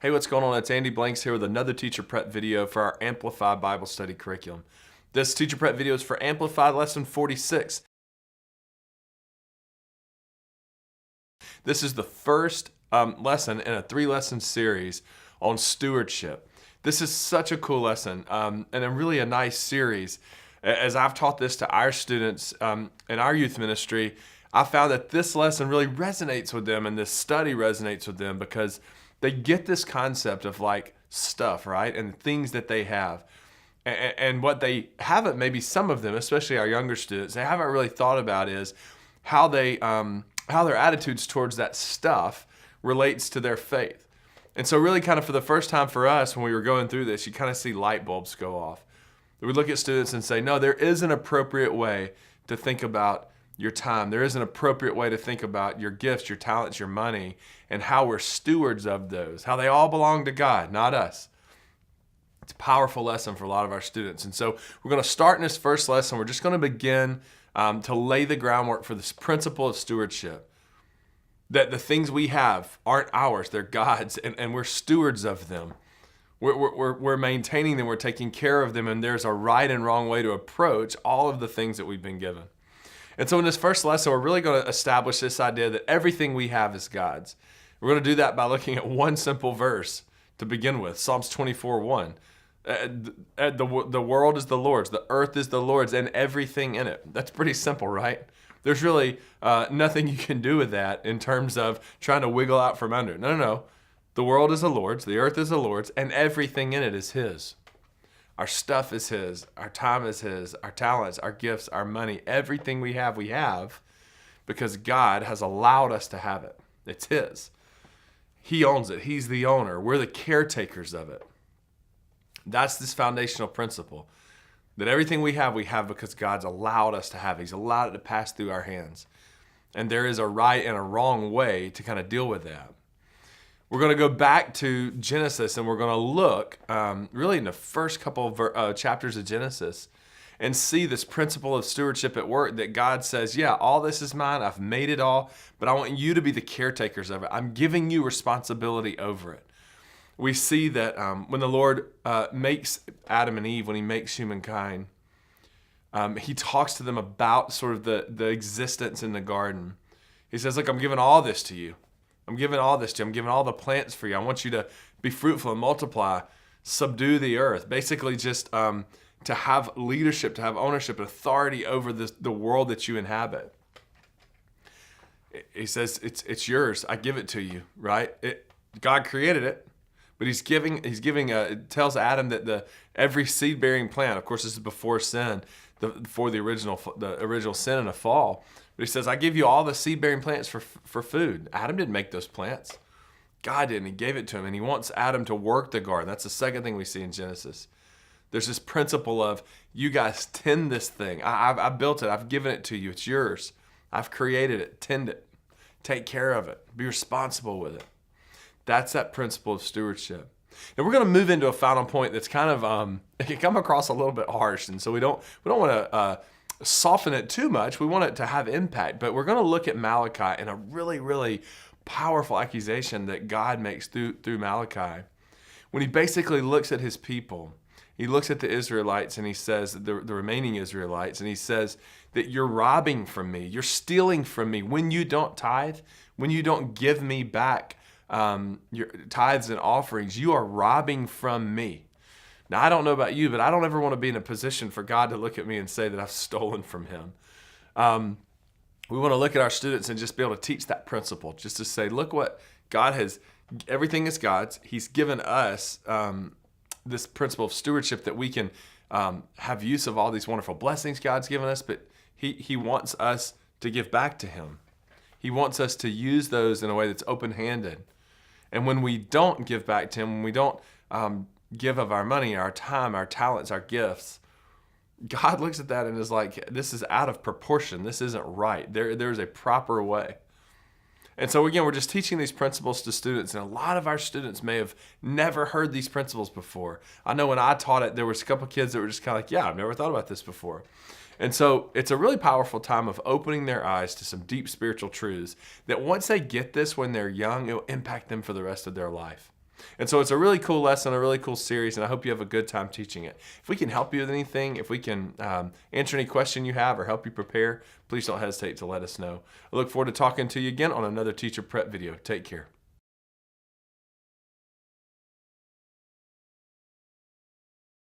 Hey, what's going on? It's Andy Blanks here with another teacher prep video for our Amplify Bible study curriculum. This teacher prep video is for Amplify lesson 46. This is the first lesson in a 3-lesson series on stewardship. This is such a cool lesson and really a nice series. As I've taught this to our students in our youth ministry, I found that this lesson really resonates with them and this study resonates with them because they get this concept of like stuff, right? And things that they have. And what they haven't, maybe some of them, especially our younger students, they haven't really thought about is how their attitudes towards that stuff relates to their faith. And so really kind of for the first time for us, when we were going through this, you kind of see light bulbs go off. We look at students and say, no, there is an appropriate way to think about your time. There is an appropriate way to think about your gifts, your talents, your money, and how we're stewards of those, how they all belong to God, not us. It's a powerful lesson for a lot of our students. And so we're going to start in this first lesson. We're just going to begin to lay the groundwork for this principle of stewardship. That the things we have aren't ours, they're God's, and we're stewards of them. We're maintaining them, we're taking care of them, and there's a right and wrong way to approach all of the things that we've been given. And so in this first lesson, we're really going to establish this idea that everything we have is God's. We're going to do that by looking at one simple verse to begin with, Psalms 24:1. The world is the Lord's, the earth is the Lord's, and everything in it. That's pretty simple, right? There's really nothing you can do with that in terms of trying to wiggle out from under it. No. The world is the Lord's, the earth is the Lord's, and everything in it is His. Our stuff is His, our time is His, our talents, our gifts, our money, everything we have because God has allowed us to have it. It's His. He owns it. He's the owner. We're the caretakers of it. That's this foundational principle, that everything we have because God's allowed us to have it. He's allowed it to pass through our hands. And there is a right and a wrong way to kind of deal with that. We're going to go back to Genesis and we're going to look really in the first couple of chapters of Genesis and see this principle of stewardship at work, that God says, yeah, all this is mine. I've made it all, but I want you to be the caretakers of it. I'm giving you responsibility over it. We see that when the Lord makes Adam and Eve, when He makes humankind, He talks to them about sort of the existence in the garden. He says, look, I'm giving all this to you. I'm giving all this to you. I'm giving all the plants for you. I want you to be fruitful and multiply, subdue the earth. Basically just to have leadership, to have ownership, authority over the world that you inhabit. He says, it's yours. I give it to you, right? God created it, but He's giving. It tells Adam that every seed-bearing plant, of course, this is before sin, before the original sin and the fall. But He says, I give you all the seed-bearing plants for food. Adam didn't make those plants. God didn't. He gave it to him. And He wants Adam to work the garden. That's the second thing we see in Genesis. There's this principle of, you guys tend this thing. I built it. I've given it to you. It's yours. I've created it. Tend it. Take care of it. Be responsible with it. That's that principle of stewardship. And we're going to move into a final point that's kind of, it can come across a little bit harsh. And so we don't want to soften it too much. We want it to have impact, but we're going to look at Malachi in a really, really powerful accusation that God makes through Malachi. When He basically looks at His people, He looks at the Israelites and He says, the remaining Israelites, and He says that you're robbing from me, you're stealing from me when you don't tithe, when you don't give me back your tithes and offerings, you are robbing from me. Now, I don't know about you, but I don't ever want to be in a position for God to look at me and say that I've stolen from Him. We want to look at our students and just be able to teach that principle, just to say, look what God has, everything is God's. He's given us this principle of stewardship that we can have use of all these wonderful blessings God's given us, but He wants us to give back to Him. He wants us to use those in a way that's open-handed. And when we don't give back to Him, when we don't give of our money, our time, our talents, our gifts, God looks at that and is like, this is out of proportion. This isn't right. There's a proper way. And so again, we're just teaching these principles to students, and a lot of our students may have never heard these principles before. I know when I taught it, there was a couple of kids that were just kind of like, yeah, I've never thought about this before. And so it's a really powerful time of opening their eyes to some deep spiritual truths that once they get this when they're young, it will impact them for the rest of their life. And so it's a really cool lesson, a really cool series, and I hope you have a good time teaching it. If we can help you with anything, if we can answer any question you have or help you prepare, please don't hesitate to let us know. I look forward to talking to you again on another teacher prep video. Take care.